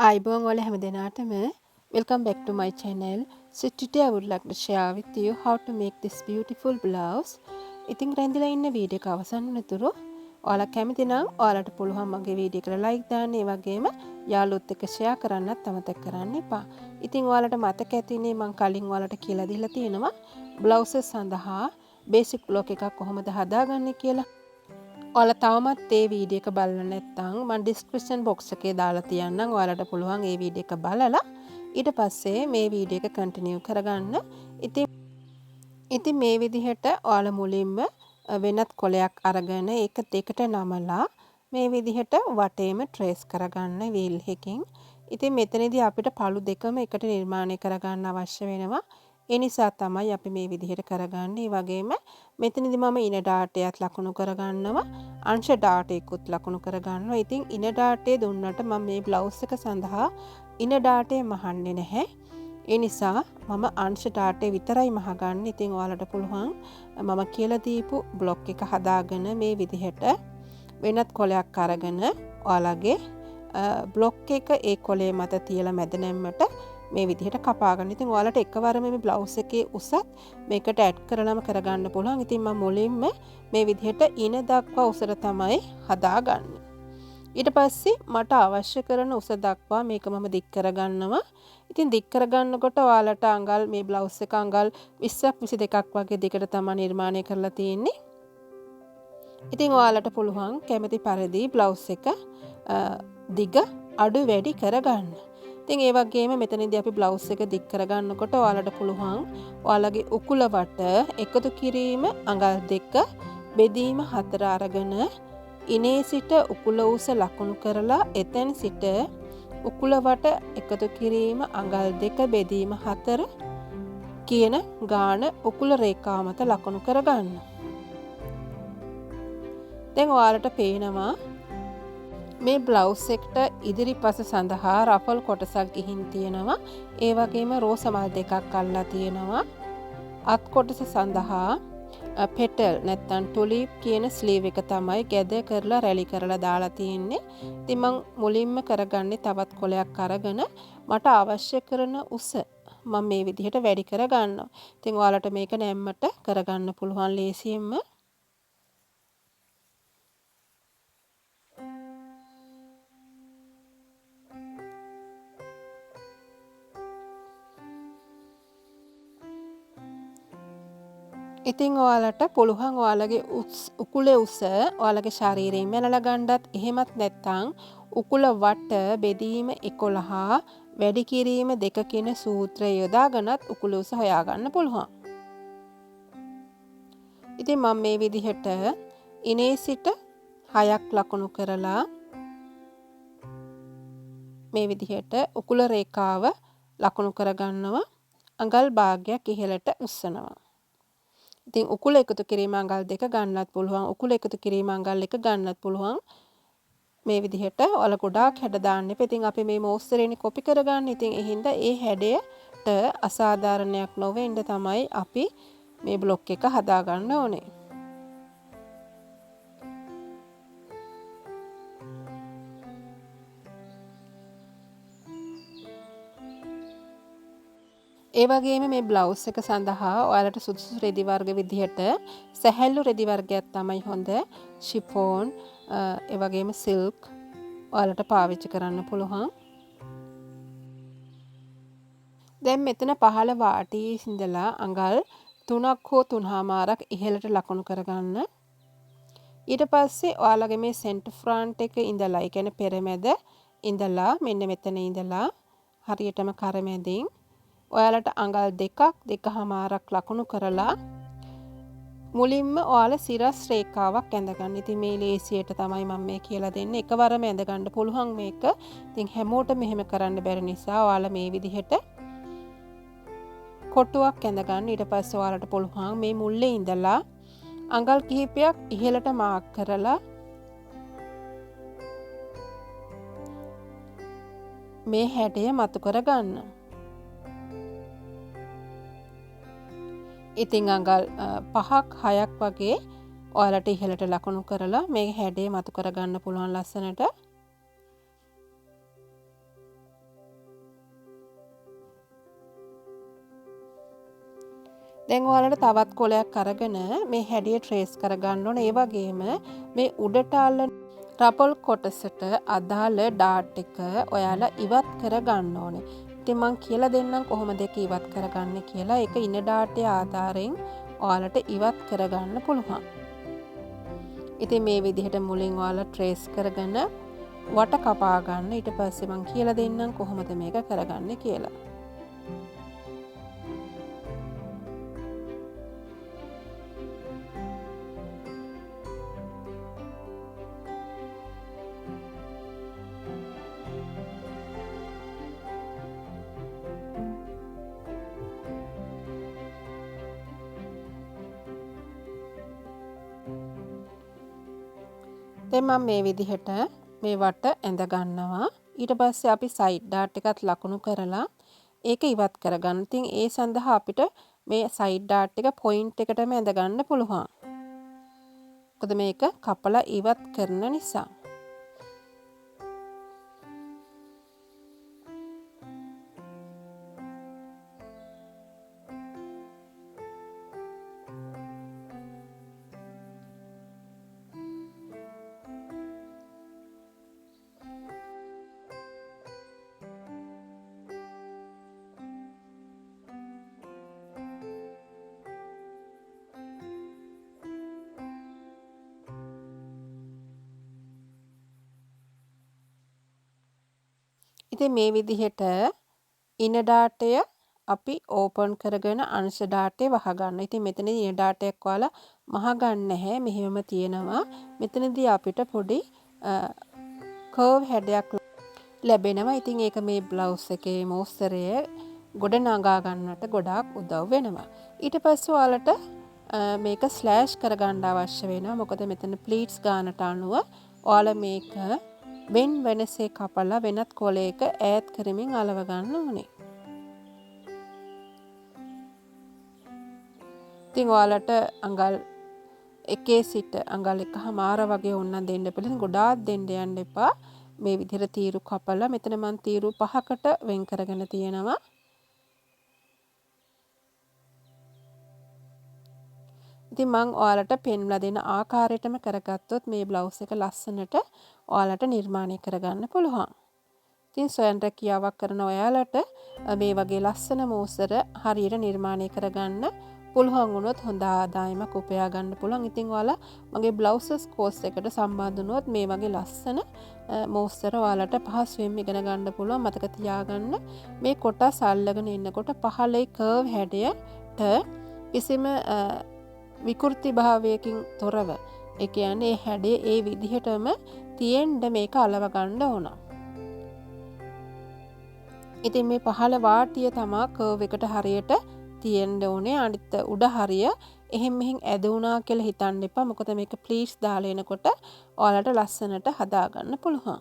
අයිබෝන් වල හැම දෙනාටම welcome back to my channel. So today I would like to share with you how to make this beautiful blouse. ඉතින් රැඳිලා ඉන්න video එක අවසන් වෙනතුරු ඔයාලා කැමති නම් ඔයාලට පුළුවන් මගේ වීඩියෝ එකට like දාන්න. ඒ වගේම යාළුවොත් එක්ක share කරන්නත් අමතක කරන්න එපා. ඉතින් ඔයාලට මතක ඇතිනේ මම කලින් ඔයාලට කියලා දීලා තියෙනවා blouses සඳහා basic block එකක් කොහොමද හදාගන්නේ කියලා. ඔයාලා තවමත් ඒ වීඩියෝ එක බලලා නැත්නම් මම description box එකේ දාලා තියන්නම්. ඔයාලට පුළුවන් ඒ වීඩියෝ එක බලලා ඊට පස්සේ මේ වීඩියෝ එක කන්ටිනියු කරගන්න. ඉතින් මේ විදිහට ඔයාලා මුලින්ම වෙනත් කොලයක් අරගෙන ඒක දෙකට නමලා මේ විදිහට වටේම trace කරගන්න wheel එකකින්. ඉතින් මෙතනදී අපිට පළු දෙකම එකට නිර්මාණය කරගන්න අවශ්‍ය වෙනවා. ඒ නිසා තමයි අපි මේ විදිහට කරගන්නේ. ඒ වගේම මෙතනදී මම ඉන ඩාටයත් ලකුණු කරගන්නවා. අංශ ඩාටයකුත් ලකුණු කරගන්නවා. ඉතින් ඉන ඩාටය දුන්නට මම මේ බ්ලවුස් එක සඳහා ඉන ඩාටය මහන්නේ නැහැ. ඒ නිසා මම අංශ ඩාටය විතරයි මහගන්නේ. ඉතින් ඔයාලට පුළුවන් මම කියලා දීපු බ්ලොක් එක හදාගෙන මේ විදිහට වෙනත් කොලයක් අරගෙන ඔයාලගේ බ්ලොක් එක ඒ කොලේ මත තියලා මැද නැම්මට මේ විදිහට කපා ගන්න. ඉතින් ඔයාලට එකවරම මේ බ්ලවුස් එකේ උසත් මේකට ඇඩ් කරලාම කරගන්න පුළුවන්. ඉතින් මම මුලින්ම මේ විදිහට ඉන දක්වා උසට තමයි හදාගන්නේ. ඊට පස්සේ මට අවශ්‍ය කරන උස දක්වා මේක මම දික් කරගන්නවා. ඉතින් දික් කරගන්නකොට ඔයාලට අඟල් මේ බ්ලවුස් එක අඟල් 20ක් 22ක් වගේ දිගට තමයි නිර්මාණය කරලා තියෙන්නේ. ඉතින් ඔයාලට පුළුවන් කැමති පරිදි බ්ලවුස් එක දිග අඩු වැඩි කරගන්න. ඉතින් ඒ වගේම මෙතනදී අපි බ්ලවුස් එක දික් කරගන්නකොට ඔයාලට පුළුවන් ඔයාලගේ උකුල වට එකතු කිරීම අඟල් 2 බෙදීම 4 අරගෙන ඉනේ සිට උකුල උස ලකුණු කරලා එතෙන් සිට උකුල වට එකතු කිරීම අඟල් 2 බෙදීම 4 කියන ගාන උකුල රේඛාව මත ලකුණු කරගන්න. දැන් ඔයාලට පේනවා මේ බ්ලවුස් එකට ඉදිරිපස සඳහා රෆල් කොටසක් ගිහින් තියෙනවා. ඒ වගේම රෝස මල් දෙකක් අල්ලලා තියෙනවා. අත් කොටස සඳහා පෙටල් නැත්තම් ටුලිප් කියන ස්ලීව් එක තමයි ගැද කරලා රැලි කරලා දාලා තියෙන්නේ. ඉතින් මම මුලින්ම කරගන්නේ තවත් කොලයක් අරගෙන මට අවශ්‍ය කරන උස මම මේ විදිහට වැඩි කරගන්නවා. ඉතින් ඔයාලට මේක නැම්මට කරගන්න පුළුවන් ලේසියෙන්ම. ඉතින් ඔයාලට පුළුවන් ඔයාලගේ උකුලේ උස ඔයාලගේ ශරීරයෙන් මැනලා ගන්නත් එහෙමත් නැත්නම් උකුල වට බෙදීම 11 වැඩි කිරීම 2 කියන සූත්‍රය යොදාගෙනත් උකුල උස හොයාගන්න පුළුවන්. ඉතින් මම මේ විදිහට ඉනේ සිට 6ක් ලකුණු කරලා මේ විදිහට උකුල රේඛාව ලකුණු කරගන්නවා. අඟල් භාගයක් ඉහළට උස්සනවා. ඉතින් උකුල එකතු කිරීම අඟල් 2 ගන්නත් පුළුවන්. උකුල එකතු කිරීම අඟල් 1 ගන්නත් පුළුවන්. මේ විදිහට ඔයාලා ගොඩාක් හැඩ දාන්න එපා. ඉතින් අපි මේ මෝස්තරේනේ කොපි කරගන්න. ඉතින් ඒ හින්දා ඒ හැඩයට අසාධාරණයක් නොවෙන්න තමයි අපි මේ බ්ලොක් එක හදා ගන්න ඕනේ. ඒ වගේම මේ බ්ලවුස් එක සඳහා ඔයාලට සුදුසු රෙදි වර්ග විදිහට සැහැල්ලු රෙදි වර්ගයක් තමයි හොඳ. ෂිෆෝන් ඒ වගේම සිල්ක් ඔයාලට පාවිච්චි කරන්න පුළුවන්. දැන් මෙතන පහළ වාටියේ ඉඳලා අඟල් 3ක් හෝ 3මාරක් ඉහළට ලකුණු කරගන්න. ඊට පස්සේ ඔයාලගේ මේ සෙන්ටර් ෆ්‍රන්ට් එක ඉඳලා ඒ කියන්නේ පෙරමැද ඉඳලා මෙන්න මෙතන ඉඳලා හරියටම කරමැදින් ඔයාලට අඟල් 2ක් 2මාරක් ලකුණු කරලා මුලින්ම ඔයාලා සිරස් රේඛාවක් ඇඳ ගන්න. ඉතින් මේ ලේසියට තමයි මම මේ කියලා දෙන්නේ. එකවරම ඇඳ ගන්න පුළුවන් මේක. ඉතින් හැමෝටම මෙහෙම කරන්න බැරි නිසා ඔයාලා මේ විදිහට කොටුවක් ඇඳ ගන්න. ඊට පස්සේ ඔයාලට පුළුවන් මේ මුල්ලේ ඉඳලා අඟල් කිහිපයක් ඉහළට මාක් කරලා මේ හැඩය මතු කරගන්න. ඉතින් අඟල් 5ක් 6ක් වගේ ඔයාලට ඉහළට ලකුණු කරලා මේ හැඩය මතු කරගන්න පුළුවන් ලස්සනට. දැන් ඔයාලට තවත් කොලයක් අරගෙන මේ හැඩය ට්‍රේස් කරගන්න ඕනේ. ඒ වගේම මේ උඩට අල්ලන රපල් කොටසට අදාළ ඩාට් එක ඔයාලා ඉවත් කරගන්න ඕනේ. ඉතින් මම කියලා දෙන්නම් කොහොමද ඒක ඉවත් කරගන්නේ කියලා. ඒක ඉන ඩාටේ ආධාරයෙන් ඔයාලට ඉවත් කරගන්න පුළුවන්. ඉතින් මේ විදිහට මුලින් ඔයාලා ට්‍රේස් කරගෙන වට කපා ගන්න. ඊට පස්සේ මම කියලා දෙන්නම් කොහොමද මේක කරගන්නේ කියලා. දැන් මම මේ විදිහට මේ වට ඇඳ ගන්නවා. ඊට පස්සේ අපි සයිඩ් ඩාට් එකත් ලකුණු කරලා ඒක ඉවත් කරගන්න. ඉතින් ඒ සඳහා අපිට මේ සයිඩ් ඩාට් එක පොයින්ට් එකටම ඇඳ ගන්න පුළුවන්. මොකද මේක කපලා ඉවත් කරන නිසා. ඉතින් මේ විදිහට ඉන ඩාටය අපි ඕපන් කරගෙන අංශ ඩාටේ වහගන්න. ඉතින් මෙතනදී ඉන ඩාටයක් ඔයාලා මහගන්න නැහැ. මෙහෙම තියෙනවා. මෙතනදී අපිට පොඩි කර්ව් හැඩයක් ලැබෙනවා. ඉතින් ඒක මේ බ්ලවුස් එකේ මෝස්තරය ගොඩ නගා ගන්නට ගොඩාක් උදව් වෙනවා. ඊට පස්සේ ඔයාලට මේක ස්ලෑෂ් කරගන්න අවශ්‍ය වෙනවා. මොකද මෙතන ප්ලීට්ස් ගන්නට අනුව ඔයාලා මේක වෙනසේ කපලා වෙනත් කොලයක ඈඩ් කරමින් අලව ගන්න ඕනේ. ඉතින් ඔයාලට අඟල් එකේ සිට අඟල් 1.5 වගේ ඕනනම් දෙන්න පුළුවන්. ගොඩාක් දෙන්න යන්න එපා. මේ විදිහට තීරු කපලා මෙතන මම තීරු 5කට වෙන් කරගෙන තියෙනවා. ඉතින් මම ඔයාලට පෙන්වලා දෙන ආකාරයටම කරගත්තොත් මේ බ්ලවුස් එක ලස්සනට ඔයාලට නිර්මාණය කරගන්න පුළුවන්. ඉතින් සොයන් රැකියාවක් කරන ඔයාලට මේ වගේ ලස්සන මෝස්තර හරියට නිර්මාණය කරගන්න පුළුවන් වුණොත් හොඳ ආදායමක් උපයා ගන්න පුළුවන්. ඉතින් ඔයාලා මගේ බ්ලවුසස් කෝස් එකට සම්බන්ධ වුණොත් මේ වගේ ලස්සන මෝස්තර ඔයාලට පහසුවෙන් ඉගෙන ගන්න පුළුවන්. මතක තියාගන්න මේ කොටස් අල්ලගෙන ඉන්නකොට පහළේ කර්ව් හැඩයට කිසිම විකෘති භාවයකින් තොරව ඒ කියන්නේ හැඩේ ඒ විදිහටම තියෙන්න මේක අලව ගන්න ඕන. ඉතින් මේ පහළ වාටිය තමයි කර්ව් එකට හරියට තියෙන්න ඕනේ. අනිත් උඩ හරිය එහෙන් මෙහෙන් ඇදුණා කියලා හිතන්න එපා. මොකද මේක ප්ලීට්ස් දාලා එනකොට ඔයාලට ලස්සනට හදා ගන්න පුළුවන්.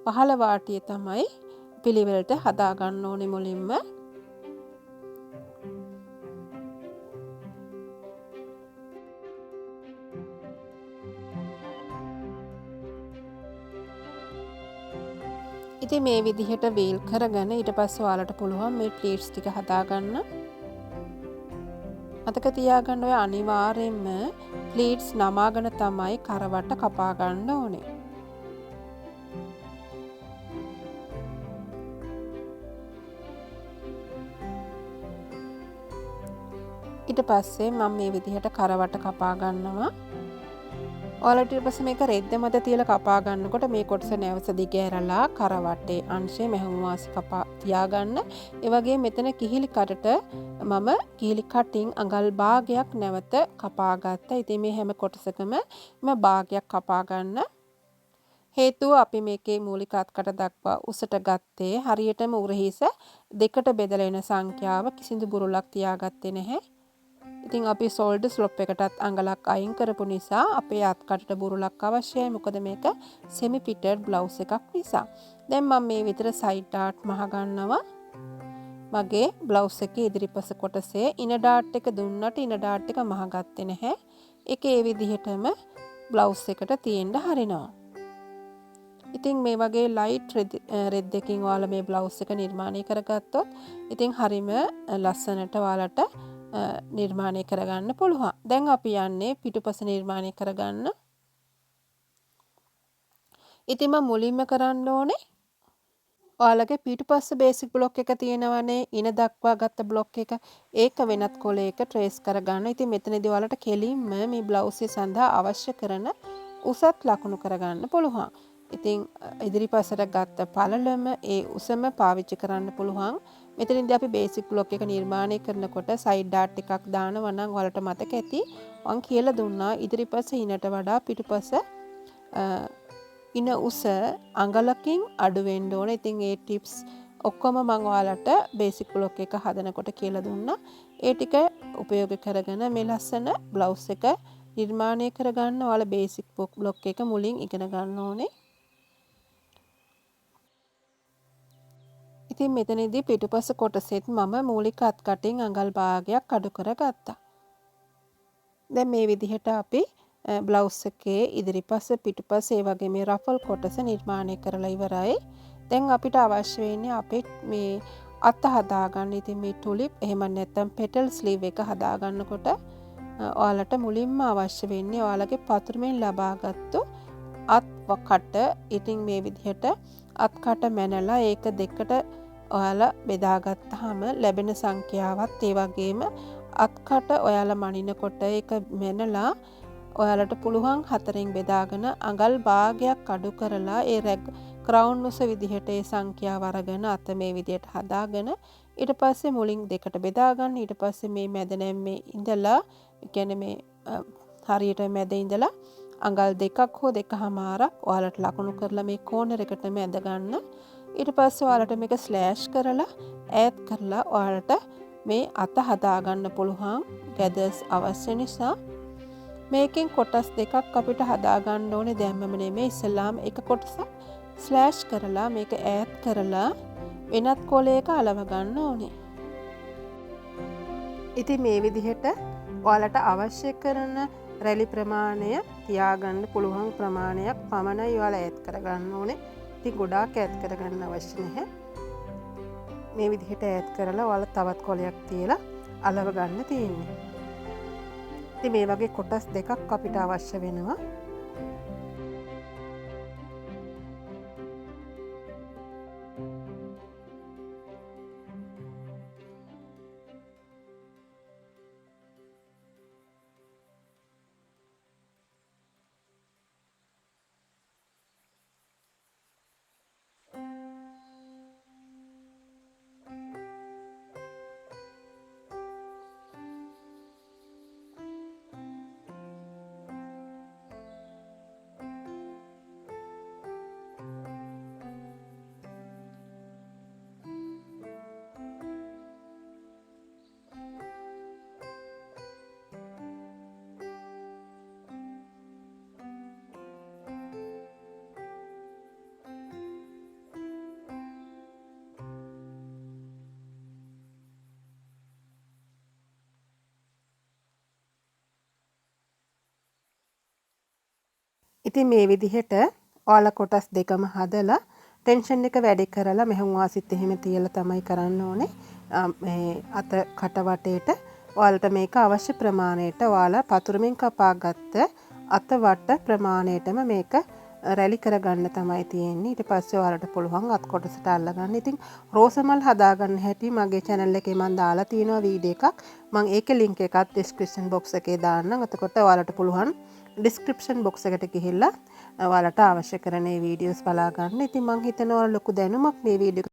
පහළ වාටිය තමයි පිළිවෙලට හදා ගන්න ඕනේ මුලින්ම. ඉතින් මේ විදිහට වීල් කරගෙන ඊට පස්සේ ඔයාලට පුළුවන් මේ ප්ලීට්ස් ටික හදාගන්න. මතක තියාගන්න ඔය අනිවාර්යයෙන්ම ප්ලීට්ස් නමාගෙන තමයි කරවට කපා ගන්න ඕනේ. ඊට පස්සේ මම මේ විදිහට කරවට කපා ගන්නවා. ඔයාලට ඊට පස්සේ මේක රෙද්ද මත තියලා කපා ගන්නකොට මේ කොටස නැවස දිග ඇරලා කරවටේ අංශය මෙහෙම වාසි කපා තියාගන්න. ඒ වගේම මෙතන කිහිලි කටට මම කිහිලි කටින් අඟල් භාගයක් නැවත කපා ගත්තා. ඉතින් මේ හැම කොටසකම මම භාගයක් කපා ගන්න. හේතුව අපි මේකේ මූලික අත්කට දක්වා උසට ගත්තේ හරියටම උරහිස දෙකට බෙදලා එන සංඛ්‍යාව කිසිදු බුරුලක් තියාගත්තේ නැහැ. ඉතින් අපි ෂෝල්ඩර් ස්ලොප් එකටත් අඟලක් අයින් කරපු නිසා අපේ අත්කටට බුරුලක් අවශ්‍යයි. මොකද මේක සෙමි පිටඩ් බ්ලවුස් එකක් නිසා. දැන් මම මේ විතර සයිඩ් ඩාට් මහ ගන්නවා. මගේ බ්ලවුස් එකේ ඉදිරිපස කොටසේ ඉන ඩාට් එක දුන්නට ඉන ඩාට් එක මහ ගත්තේ නැහැ. ඒක ඒ විදිහටම බ්ලවුස් එකට තියෙන්න හරිනවා. ඉතින් මේ වගේ ලයිට් රෙද් එකකින් ඔයාලා මේ බ්ලවුස් එක නිර්මාණය කරගත්තොත් ඉතින් හරිම ලස්සනට ඔයාලට නිර්මාණය කරගන්න පුළුවන්. දැන් අපි යන්නේ පිටුපස නිර්මාණය කරගන්න. ඉතින් මම මුලින්ම කරන්න ඕනේ ඔයාලගේ පිටුපස්ස බේසික් බ්ලොක් එක තියෙනවනේ ඉන දක්වා ගත්ත බ්ලොක් එක ඒක වෙනත් කොලයක ට්‍රේස් කරගන්න. ඉතින් මෙතනදී ඔයාලට කෙලින්ම මේ බ්ලවුස් එක සඳහා අවශ්‍ය කරන උසත් ලකුණු කරගන්න පුළුවන්. ඉතින් ඉදිරිපසට ගත්ත පළලම ඒ උසම පාවිච්චි කරන්න පුළුවන්. මෙතනදී අපි බේසික් බ්ලොක් එක නිර්මාණය කරනකොට සයිඩ් ඩාට් එකක් දානවා නම් ඔයාලට මතක ඇති. මම කියලා දුන්නා ඉදිරිපස ඉනට වඩා පිටුපස ඉන උස අඟලකින් අඩු වෙන්න ඕන. ඉතින් ඒ ටිප්ස් ඔක්කොම මම ඔයාලට බේසික් බ්ලොක් එක හදනකොට කියලා දුන්නා. ඒ ටික උපයෝග කරගෙන මේ ලස්සන බ්ලවුස් එක නිර්මාණය කරගන්න ඔයාලා බේසික් බ්ලොක් එක මුලින් ඉගෙන ගන්න ඕනේ. ඉතින් මෙතනදී පිටුපස කොටසෙත් මම මූලික අත්කටින් අඟල් භාගයක් අඩු කරගත්තා. දැන් මේ විදිහට අපි බ්ලවුස් එකේ ඉදිරිපස පිටුපස ඒ වගේ මේ රෆල් කොටස නිර්මාණය කරලා ඉවරයි. දැන් අපිට අවශ්‍ය වෙන්නේ අපේ මේ අත හදාගන්න. ඉතින් මේ ටුලිප් එහෙම නැත්නම් පෙටල් ස්ලීව් එක හදාගන්නකොට ඔයාලට මුලින්ම අවශ්‍ය වෙන්නේ ඔයාලගේ පතුරුමින් ලබාගත්තු අත් කට. ඉතින් මේ විදිහට අත් කට මැනලා ඒක දෙකට ඔයාලා බෙදාගත්තාම ලැබෙන සංඛ්‍යාවත් ඒ වගේම අත් කට ඔයාලා මනිනකොට ඒක මැනලා ඔයාලට පුළුවන් 4න් බෙදාගෙන අඟල් භාගයක් අඩු කරලා ඒ ක්‍රවුන් උස විදිහට ඒ සංඛ්‍යාව අරගෙන අත මේ විදිහට හදාගෙන ඊට පස්සේ මුලින් දෙකට බෙදා ගන්න. ඊට පස්සේ මේ මැද නැම්මේ ඉඳලා කියන්නේ මේ හරියට මැද ඉඳලා අඟල් දෙකක් හෝ දෙකමාරක් ඔයාලට ලකුණු කරලා මේ කෝනර් එකටම ඇද ගන්න. ඊට පස්සේ ඔයාලට මේක ස්ලෑෂ් කරලා ඈඩ් කරලා ඔයාලට මේ අත හදා ගන්න පුළුවන්. ගැදර්ස් අවශ්‍ය නිසා මේකෙන් කොටස් දෙකක් අපිට හදා ගන්න ඕනේ. දැම්මම නෙමෙයි ඉස්සලාම එක කොටසක් ස්ලෑෂ් කරලා මේක ඈඩ් කරලා වෙනත් කොලයක අලව ගන්න ඕනේ. ඉතින් මේ විදිහට ඔයාලට අවශ්‍ය කරන රැලි ප්‍රමාණය තියාගන්න පුළුවන් ප්‍රමාණයක් පමණයි ඔයාලා ඈඩ් කරගන්න ඕනේ. ඉතින් ගොඩාක් ඈඩ් කරගන්න අවශ්‍ය නැහැ. මේ විදිහට ඈඩ් කරලා ඔයාලා තවත් කොලයක් තියලා අලව ගන්න තියෙන්නේ. ඉතින් මේ වගේ කොටස් දෙකක් අපිට අවශ්‍ය වෙනවා. ඉතින් මේ විදිහට ඔයාලා කොටස් දෙකම හදලා ටෙන්ෂන් එක වැඩි කරලා මෙහෙම වාසිත් එහෙම තියලා තමයි කරන්න ඕනේ. මේ අත කට වටේට ඔයාලට මේක අවශ්‍ය ප්‍රමාණයට ඔයාලා පතුරුමින් කපාගත්ත අත වට ප්‍රමාණයටම මේක රැලි කරගන්න තමයි තියෙන්නේ. ඊට පස්සේ ඔයාලට පුළුවන් අත් කොටසට අල්ලගන්න. ඉතින් රෝසමල් හදාගන්න හැටි මගේ channel එකේ මම දාලා තියෙනවා වීඩියෝ එකක්. මම ඒකේ link එකත් description box එකේ දාන්නම්. එතකොට ඔයාලට පුළුවන් description box එකට ගිහිල්ලා ඔයාලට අවශ්‍ය කරන මේ වීඩියෝස් බලා ගන්න. ඉතින් මම හිතනවා ලොකු දැනුමක් මේ වීඩියෝ